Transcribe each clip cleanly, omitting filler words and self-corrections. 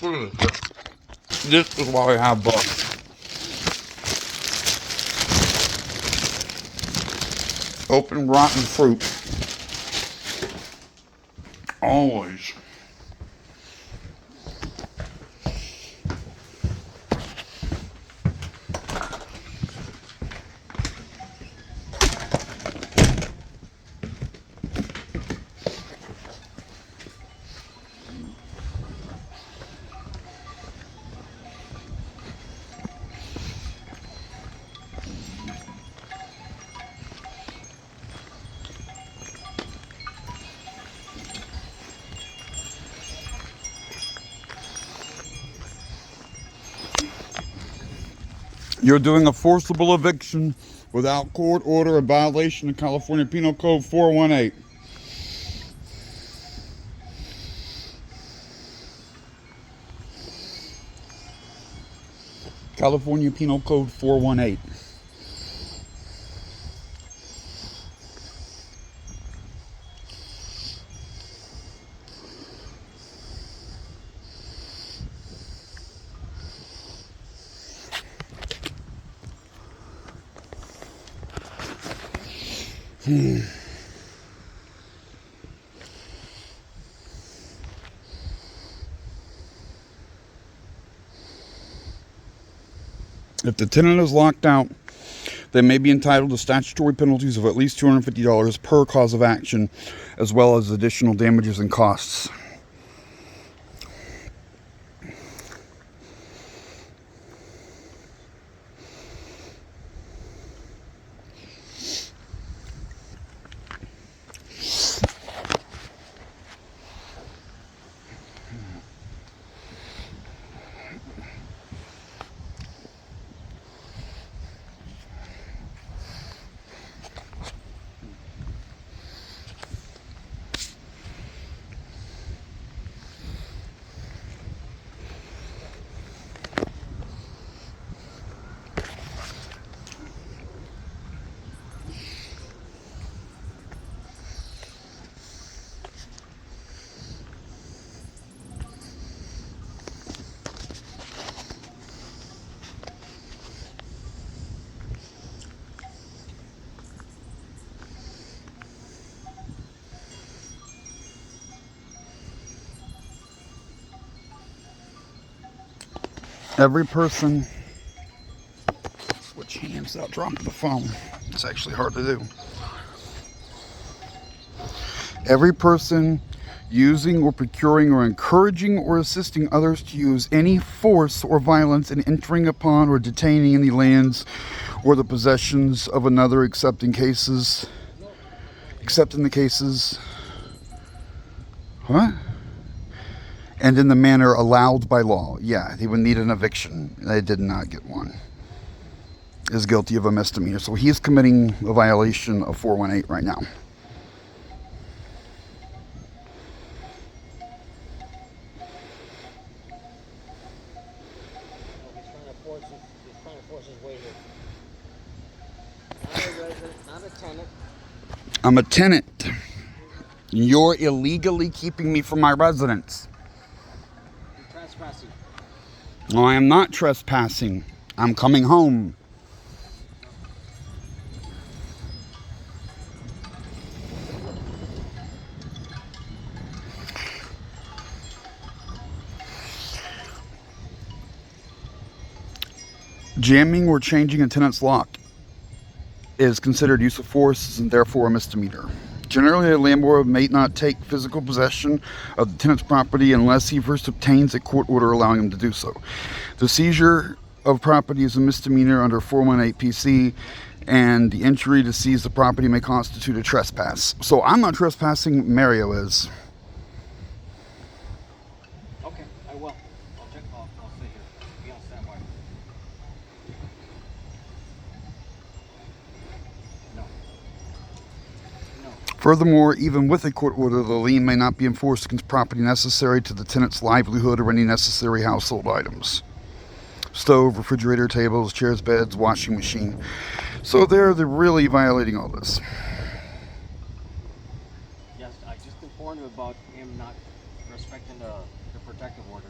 Look at this. This is why I have bugs. Open rotten fruit. Always. You're doing a forcible eviction without court order in violation of California Penal Code 418. California Penal Code 418. If the tenant is locked out, they may be entitled to statutory penalties of at least $250 per cause of action, as well as additional damages and costs. Every person, switch hands without dropping the phone. It's actually hard to do. Every person using or procuring or encouraging or assisting others to use any force or violence in entering upon or detaining any lands or the possessions of another except in the cases, what? And in the manner allowed by law. Yeah, he would need an eviction. They did not get one. Is guilty of a misdemeanor. So he is committing a violation of 418 right now. He's trying to force his way here. Not a resident, not a tenant. I'm a tenant. You're illegally keeping me from my residence. Trespassing. No, I am not trespassing. I'm coming home. Jamming or changing a tenant's lock is considered use of force and therefore a misdemeanor. Generally, a landlord may not take physical possession of the tenant's property unless he first obtains a court order allowing him to do so. The seizure of property is a misdemeanor under 418 PC, and the entry to seize the property may constitute a trespass. So I'm not trespassing, Mario is. Okay, I will. I'll check. I'll stay here. Be on standby. No. Furthermore, even with a court order, the lien may not be enforced against property necessary to the tenant's livelihood or any necessary household items. Stove, refrigerator, tables, chairs, beds, washing machine. So they're really violating all this. Yes, I just informed him about him not respecting the protective order.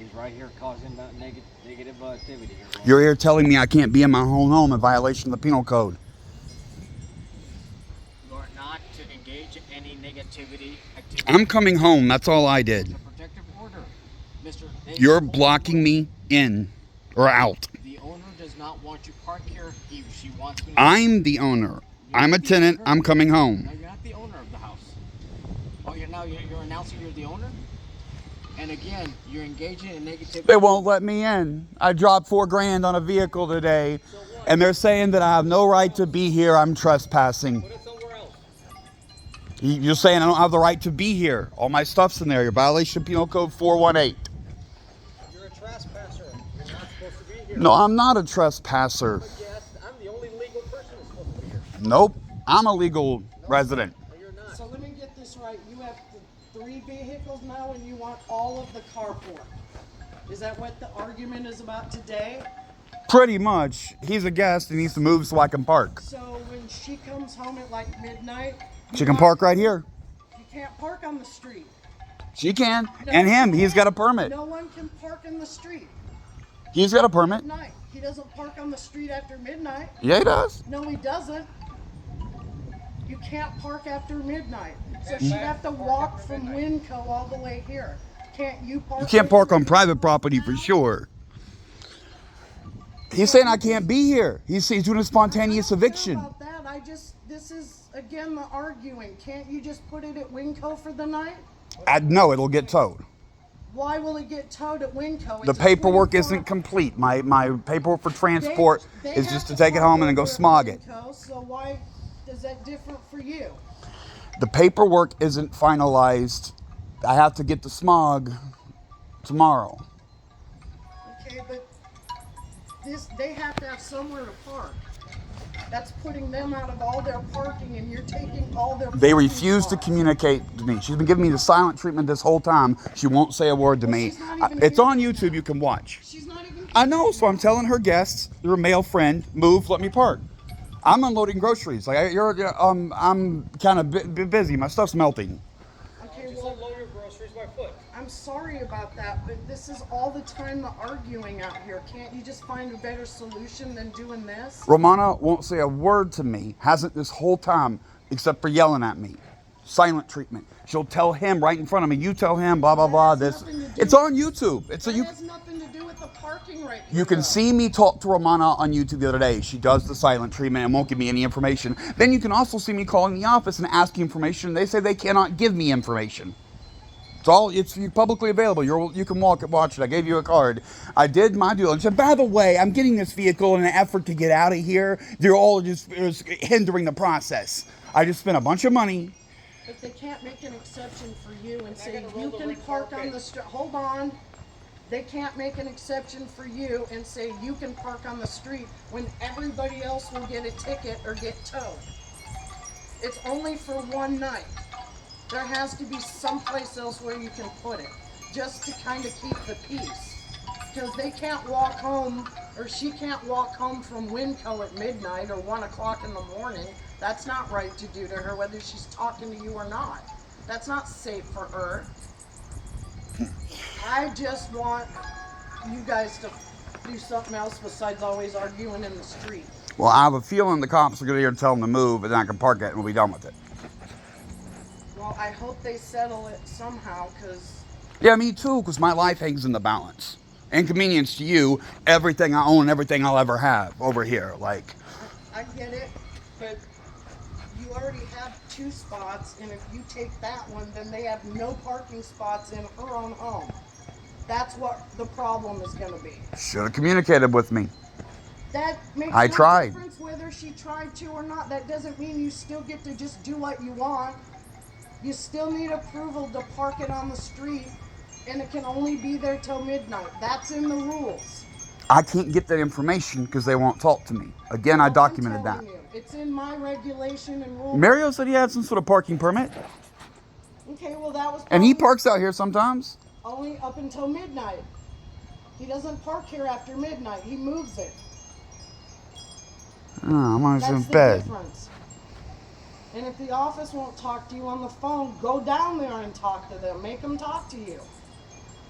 He's right here causing that negative activity here. You're here telling me I can't be in my own home in violation of the penal code. You are not to engage in any activity. I'm coming home. That's all I did. It's a protective order, Mr. You're blocking me in or out. The owner does not want you parked here. She wants me. I'm the owner. I'm a tenant. I'm coming home. No, you're not the owner of the house. Oh, you're announcing you're the owner? And again, you're engaging in negativity. They won't let me in. I dropped $4 grand on a vehicle today, and they're saying that I have no right to be here. I'm trespassing. Put it somewhere else. You're saying I don't have the right to be here. All my stuff's in there. Your violation of penal code 418. You're a trespasser. You're not supposed to be here. No, I'm not a trespasser. But yes, I'm the only legal person that's supposed to be here. Nope. I'm a legal resident. No, you're not. So let me get this right. You have 3 vehicles now and you want all of the carport. Is that what the argument is about today? Pretty much. He's a guest. He needs to move so I can park. So when she comes home at like midnight, She can park right here. You can't park on the street. She can. No, And him. you He's got a can't. permit. No one can park in the street. He's got a permit. Midnight. He doesn't park on the street after midnight. Yeah, he does. No, he doesn't. You can't park after midnight. So she'd have to walk from Winco all the way here. Can't you park? You can't park on private property for sure. He's saying I can't be here. He's doing a spontaneous eviction. About that, this is again the arguing. Can't you just put it at Winco for the night? No, it'll get towed. Why will it get towed at Winco? The paperwork isn't complete. My paperwork for transport is just to take it home and then go smog it. So why is that different for you? The paperwork isn't finalized. I have to get the smog tomorrow. Okay, but they have to have somewhere to park. That's putting them out of all their parking, and you're taking all their. They refuse to communicate to me. She's been giving me the silent treatment this whole time. She won't say a word to me. It's on YouTube. You can watch. She's not even. I know, so I'm telling her guests, they're a male friend, move, let me park. I'm unloading groceries. Like I'm kind of busy. My stuff's melting. Okay, Just well, unload your groceries by foot. I'm sorry about that, but this is all the time the arguing out here. Can't you just find a better solution than doing this? Romana won't say a word to me. Hasn't this whole time, except for yelling at me. Silent treatment. She'll tell him right in front of me. You tell him, blah blah blah. This. It's on YouTube. It has nothing to do with the parking right here. You can see me talk to Romana on YouTube the other day. She does the silent treatment and won't give me any information. Then you can also see me calling the office and asking information. They say they cannot give me information. It's publicly available. You can watch it. I gave you a card. I did my due diligence. By the way, I'm getting this vehicle in an effort to get out of here. They're all just hindering the process. I just spent a bunch of money. But they can't make an exception for you and say you can park on the street. Hold on. They can't make an exception for you and say you can park on the street when everybody else will get a ticket or get towed. It's only for one night. There has to be someplace else where you can put it, just to kind of keep the peace. Because they can't walk home, or she can't walk home from Winco at midnight or 1 o'clock in the morning. That's not right to do to her, whether she's talking to you or not. That's not safe for her. I just want you guys to do something else besides always arguing in the street. Well, I have a feeling the cops are going to here to tell them to move, and then I can park it and we'll be done with it. Well, I hope they settle it somehow, because... Yeah, me too, because my life hangs in the balance. Inconvenience to you, everything I own, everything I'll ever have over here. Like, I get it, but you already have 2 spots, and if you take that one, then they have no parking spots in her own home. That's what the problem is going to be. should have communicated with me. That makes I no tried. difference whether she tried to or not. That doesn't mean you still get to just do what you want. You still need approval to park it on the street, and it can only be there till midnight. That's in the rules. I can't get that information because they won't talk to me. Again, I documented that. It's in my regulation and rules. Mario said he had some sort of parking permit. Okay, well that was And he parks out here sometimes. only up until midnight. He doesn't park here after midnight. He moves it. Oh, I'm on That's his the bed. difference. And if the office won't talk to you on the phone, go down there and talk to them. Make them talk to you.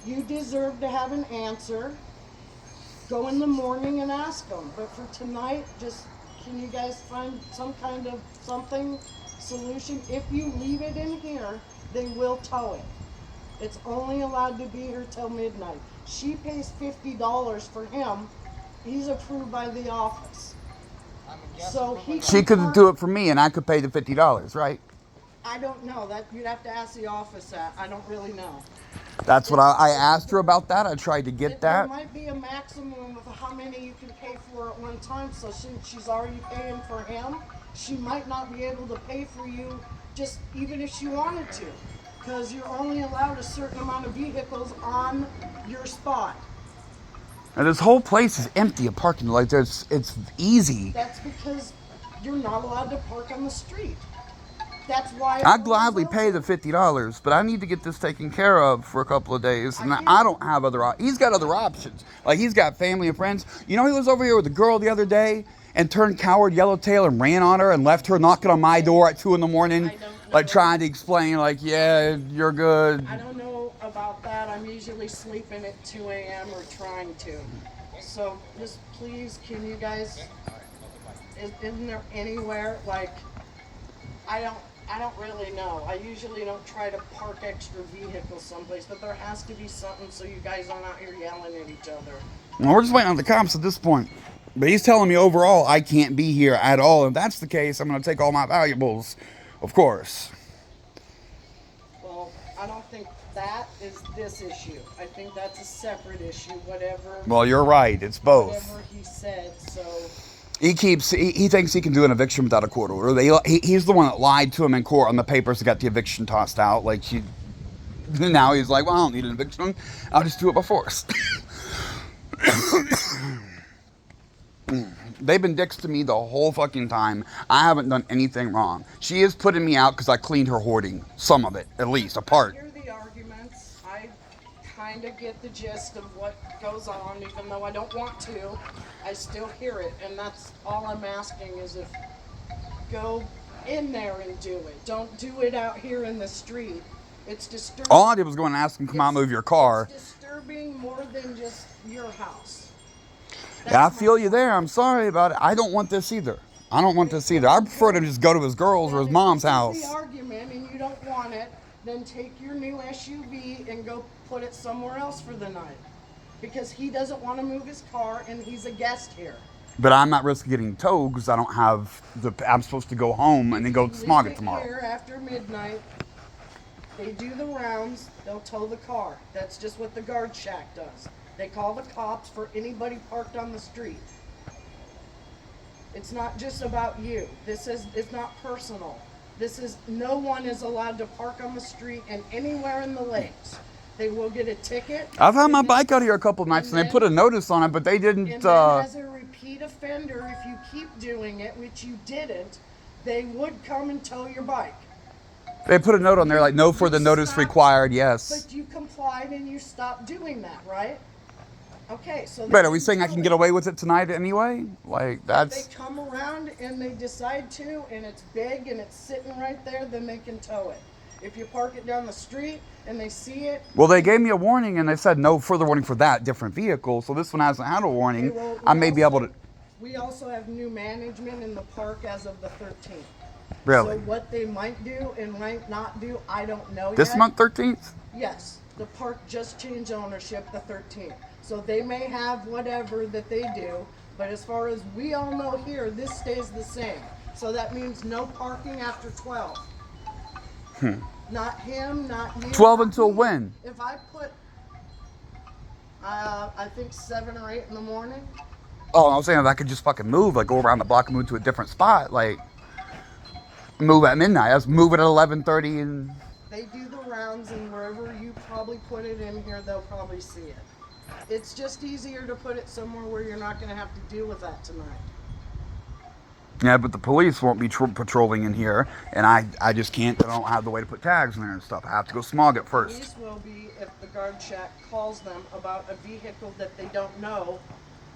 You deserve to have an answer. Go in the morning and ask them. But for tonight, just can you guys find some kind of solution? If you leave it in here, they will tow it. It's only allowed to be here till midnight. She pays $50 for him. He's approved by the office. So She could do it for me, and I could pay the $50, right? I don't know. That you'd have to ask the office that. I don't really know. That's what I asked her about that. I tried to get There that. might be a maximum of how many you can pay for at one time. So since she's already paying for him, she might not be able to pay for you just even if she wanted to. Because you're only allowed a certain amount of vehicles on your spot. And this whole place is empty of parking. Like, it's easy. That's because you're not allowed to park on the street. That's why I'd gladly pay the $50, but I need to get this taken care of for a couple of days, and I don't have he's got other options. Like, he's got family and friends. You know, he was over here with a girl the other day and turned coward yellowtail and ran on her and left her knocking on my door at 2 a.m, like trying to explain, like, yeah, you're good. I don't know about that. I'm usually sleeping at 2 a.m. or trying to. So just please, can you guys, isn't there anywhere, like, I don't really know. I usually don't try to park extra vehicles someplace, but there has to be something so you guys aren't out here yelling at each other. Well, we're just waiting on the cops at this point. But he's telling me overall I can't be here at all. If that's the case, I'm going to take all my valuables, of course. Well, I don't think that is this issue. I think that's a separate issue, whatever. Well, you're right. It's both. Whatever he said, so... He thinks he can do an eviction without a court order. He's the one that lied to him in court on the papers that got the eviction tossed out. Like, now he's like, well, I don't need an eviction. I'll just do it by force. They've been dicks to me the whole fucking time. I haven't done anything wrong. She is putting me out because I cleaned her hoarding. Some of it, at least, a part. I hear the arguments. I kind of get the gist of what goes on, even though I don't want to. I still hear it, and that's all I'm asking is if go in there and do it. Don't do it out here in the street. It's disturbing. All I did was go and ask him, come out, move your car. It's disturbing more than just your house. Yeah, I feel you there. I'm sorry about it. I don't want this either. I prefer to just go to his girl's or his mom's house. If this is the argument and you don't want it, then take your new SUV and go put it somewhere else for the night. Because he doesn't want to move his car and he's a guest here. But I'm not risking getting towed because I don't have I'm supposed to go home and then go smog it tomorrow. Here after midnight, they do the rounds, they'll tow the car. That's just what the guard shack does. They call the cops for anybody parked on the street. It's not just about you. It's not personal. No one is allowed to park on the street and anywhere in the lakes. They will get a ticket. I've had my bike out here a couple of nights and they put a notice on it, but they didn't. And then as a repeat offender, if you keep doing it, which you didn't, they would come and tow your bike. They put a note on there like, no further notice required, yes. But you complied and you stopped doing that, right? Okay, so... But are we saying I can get away with it tonight anyway? Like, that's... If they come around and they decide to, and it's big and it's sitting right there, then they can tow it. If you park it down the street and they see it... Well, they gave me a warning and they said no further warning for that different vehicle. So this one hasn't had a warning. I may be able to... We also have new management in the park as of the 13th. Really? So what they might do and might not do, I don't know yet. This month, 13th? Yes. The park just changed ownership the 13th. So they may have whatever that they do, but as far as we all know here, this stays the same. So that means no parking after 12. Not him, not you. 12 until when? If I put, I think 7 or 8 in the morning. Oh, I was saying if I could just fucking move, like go around the block and move to a different spot, like move at midnight. Let's move it at 11:30 and... They do the rounds, and wherever you probably put it in here, they'll probably see it. It's just easier to put it somewhere where you're not going to have to deal with that tonight. Yeah, but the police won't be patrolling in here, and I just can't. I don't have the way to put tags in there and stuff. I have to go smog it first. Police will be if the guard shack calls them about a vehicle that they don't know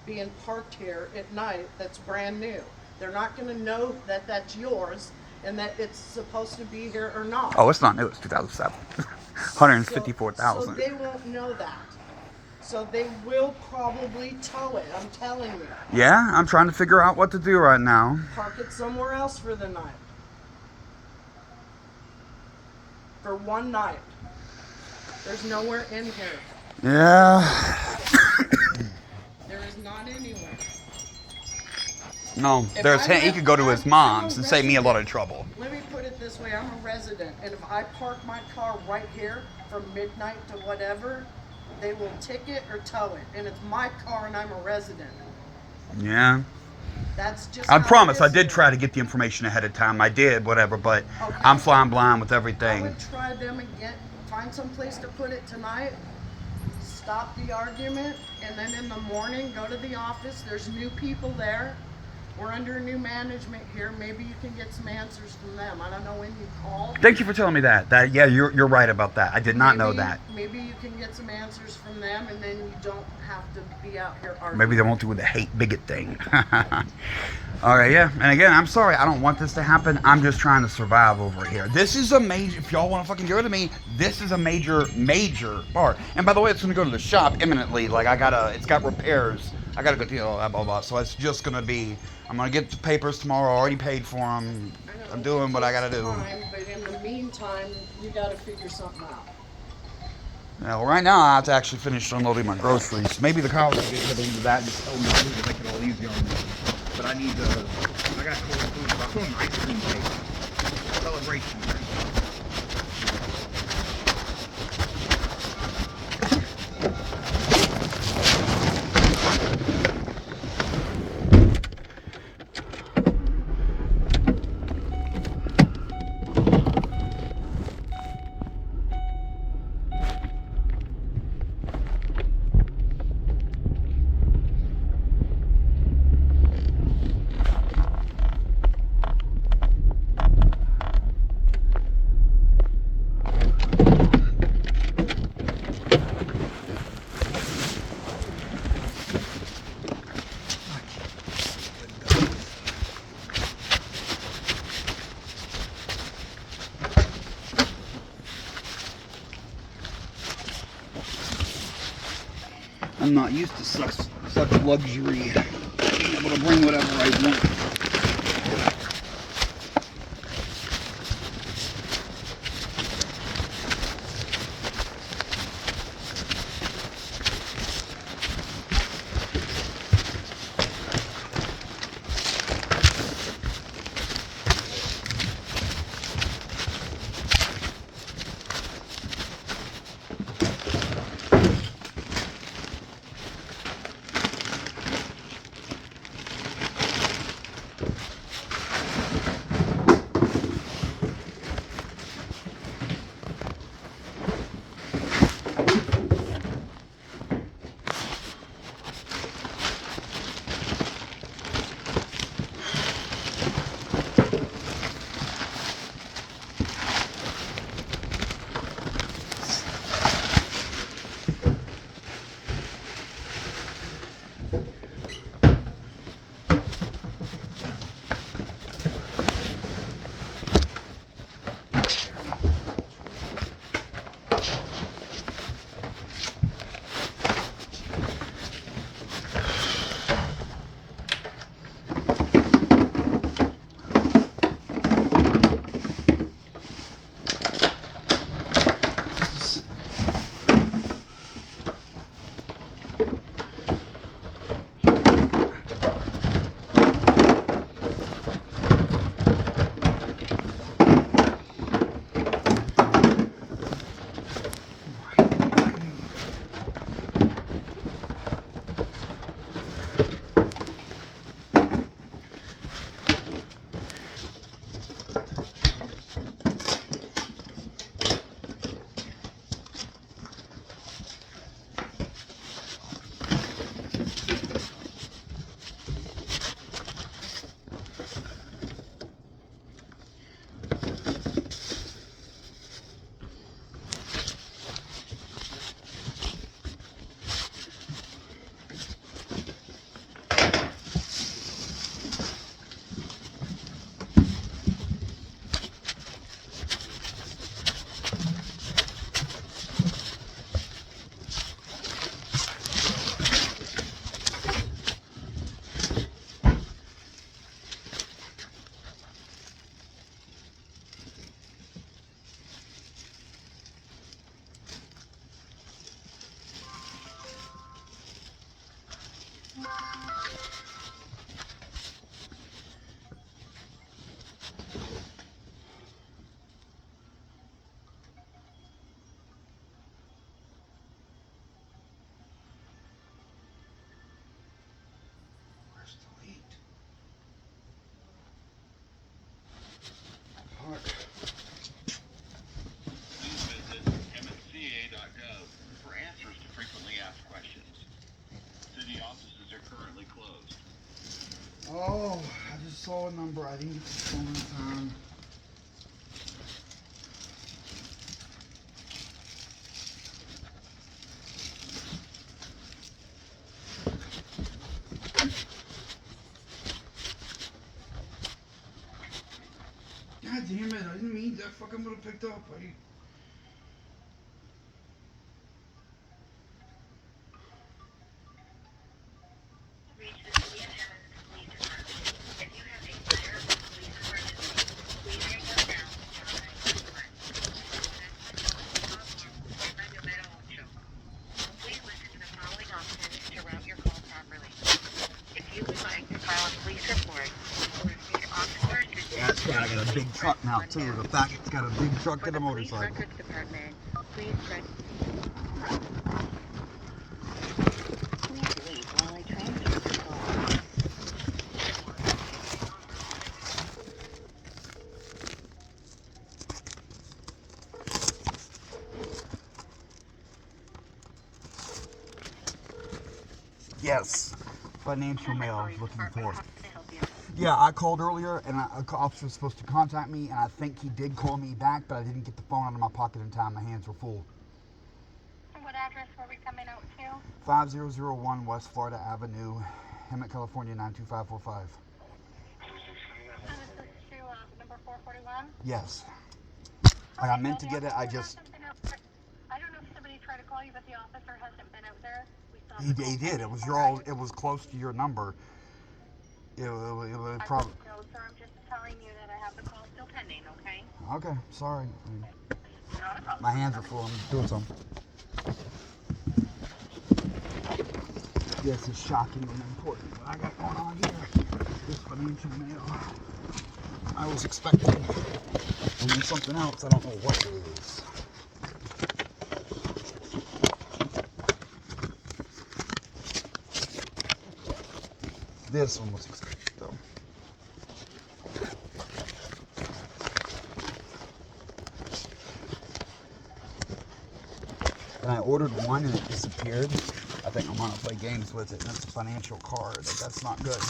being parked here at night that's brand new. They're not going to know that that's yours and that it's supposed to be here or not. Oh, it's not new. It's 2007. 154,000. So they won't know that. So they will probably tow it, I'm telling you. Yeah, I'm trying to figure out what to do right now. Park it somewhere else for the night. For one night. There's nowhere in here. Yeah. There is not anywhere. No, he could go to his mom's and save me a lot of trouble. Let me put it this way, I'm a resident, and if I park my car right here from midnight to whatever, they will ticket or tow it, and it's my car and I'm a resident. Yeah. That's just I how promise it I is did here. try to get the information ahead of time. I did, whatever, but Okay. I'm flying blind with I everything. would try them and find some place to put it tonight, stop the argument, and then in the morning go to the office. There's new people there. We're under new management here. Maybe you can get some answers from them. I don't know when you called. Thank you for telling me that. Yeah, you're right about that. I did not know that. Maybe you can get some answers from them, and then you don't have to be out here arguing. Maybe they won't do the hate bigot thing. All right, yeah. And again, I'm sorry. I don't want this to happen. I'm just trying to survive over here. This is a major, if y'all want to fucking get rid of me, this is a major part. And by the way, it's going to go to the shop imminently. Like, it's got repairs. I got to go do all that, blah, blah. So it's just going to be, I'm going to get the papers tomorrow. I already paid for them. I'm doing what I got to do. But in the meantime, you got to figure something out. Now, right now, I have to actually finish unloading my groceries. Maybe the cops will get into that and just tell me to make it all easier on me. But I need to, I got cold food. I'm doing ice cream cake. Celebration. I'm not used to such luxury, being able to bring whatever I want. Oh, I just saw a number. I didn't get the phone in time. God damn it, I didn't mean that fucking would have picked up. That's got a big truck now too. The fact it's got a big truck and a motorcycle. Please wait while I transfer the call. Yes, financial mail I was looking for. Yeah, I called earlier, and an officer was supposed to contact me, and I think he did call me back, but I didn't get the phone out of my pocket in time. My hands were full. What address were we coming out to? 5001 West Florida Avenue, Hemet, California, 92545. And this is to number 441? Yes. I meant to get it, I just... I don't know if somebody tried to call you, but the officer hasn't been out there. He did. It was it was close to your number. It probably... No, sir, I'm just telling you that I have the call still pending, okay? Okay, sorry. My hands are full. I'm doing something. This is shocking and important what I got going on here. This financial mail. I was expecting and then something else. I don't know what it is. This one was expected though. And I ordered one and it disappeared. I think I'm gonna play games with it, and it's a financial card. That's not good.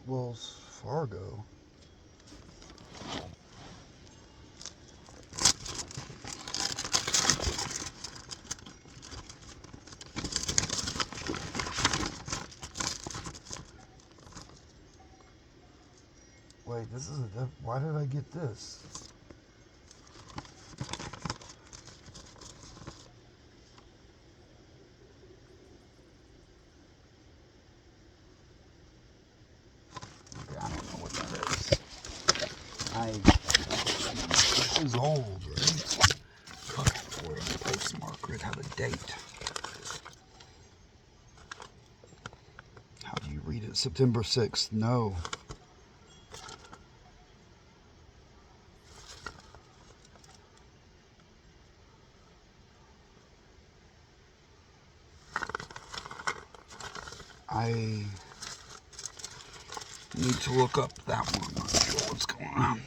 Wells Fargo. Wait, this is why did I get this? Okay, I don't know what that is. This is old, right? Fuck, I have to order a postmark. It have a date. How do you read it? September 6th. No. I need to look up that one. I'm not sure what's going on.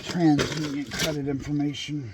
TransUnion credit information.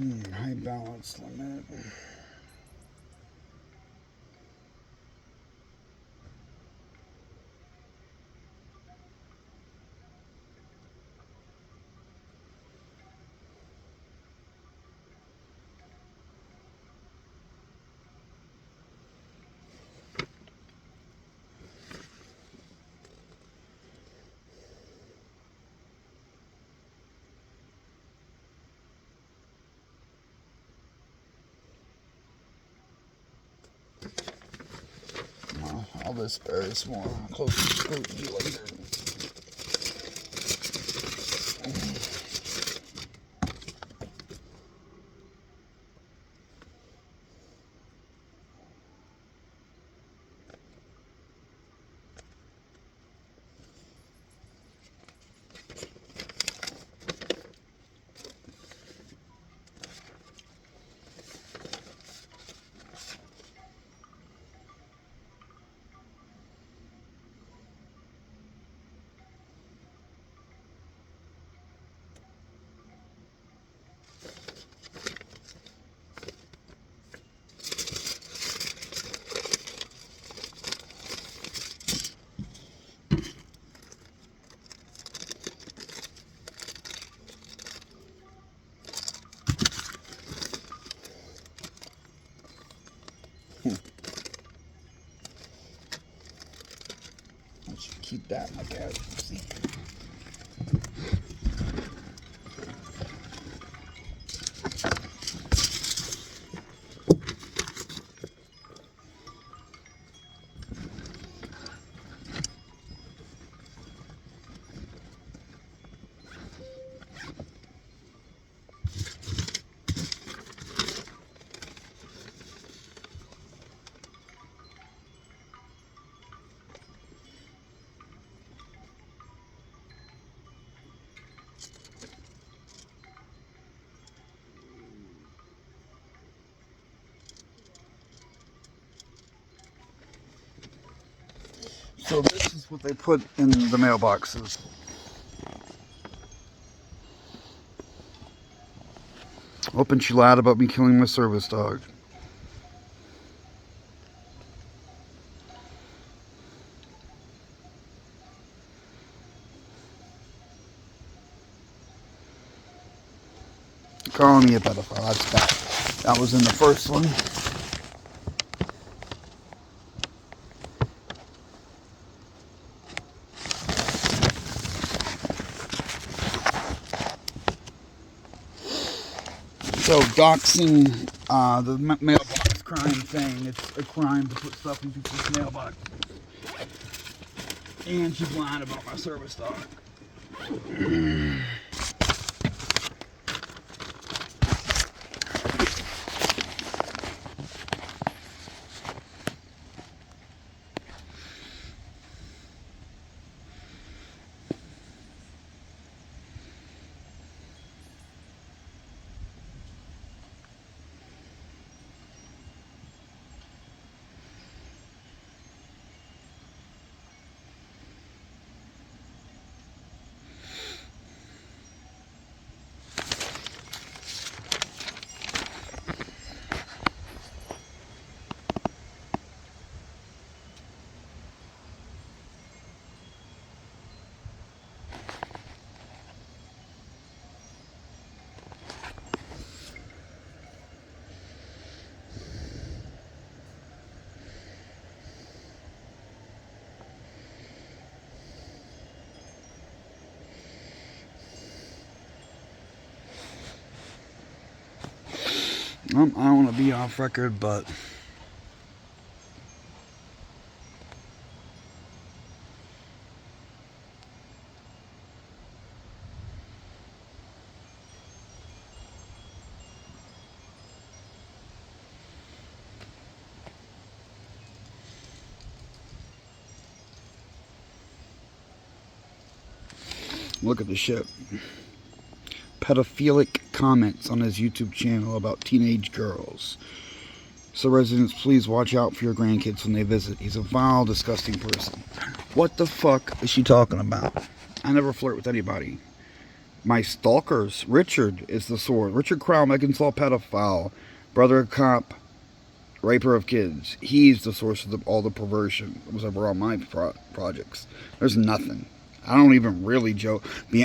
High balance limit. All this bears more close scrutiny later. I should keep that in my bag. See. So this is what they put in the mailboxes. Open, she lied about me killing my service dog. Calling me a pedophile, that's bad. That was in the first one. So doxing the mailbox crime thing, it's a crime to put stuff in people's mailbox. And she's lying about my service dog. I don't want to be off record, but look at the shit. Pedophilic comments on his YouTube channel about teenage girls. So residents, please watch out for your grandkids when they visit. He's a vile, disgusting person. What the fuck is she talking about? I never flirt with anybody. My stalkers. Richard is the source. Richard Crow, Megan Saw pedophile, brother of cop, raper of kids. He's the source of all the perversion. It was over all my projects. There's nothing. I don't even really joke.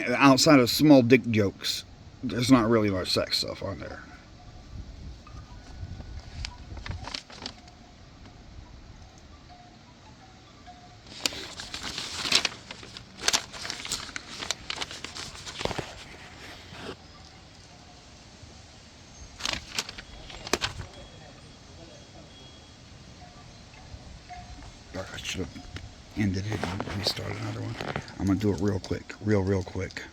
Outside of small dick jokes, there's not really much sex stuff on there. I should have ended it and restarted another one. I'm gonna do it real quick, real quick.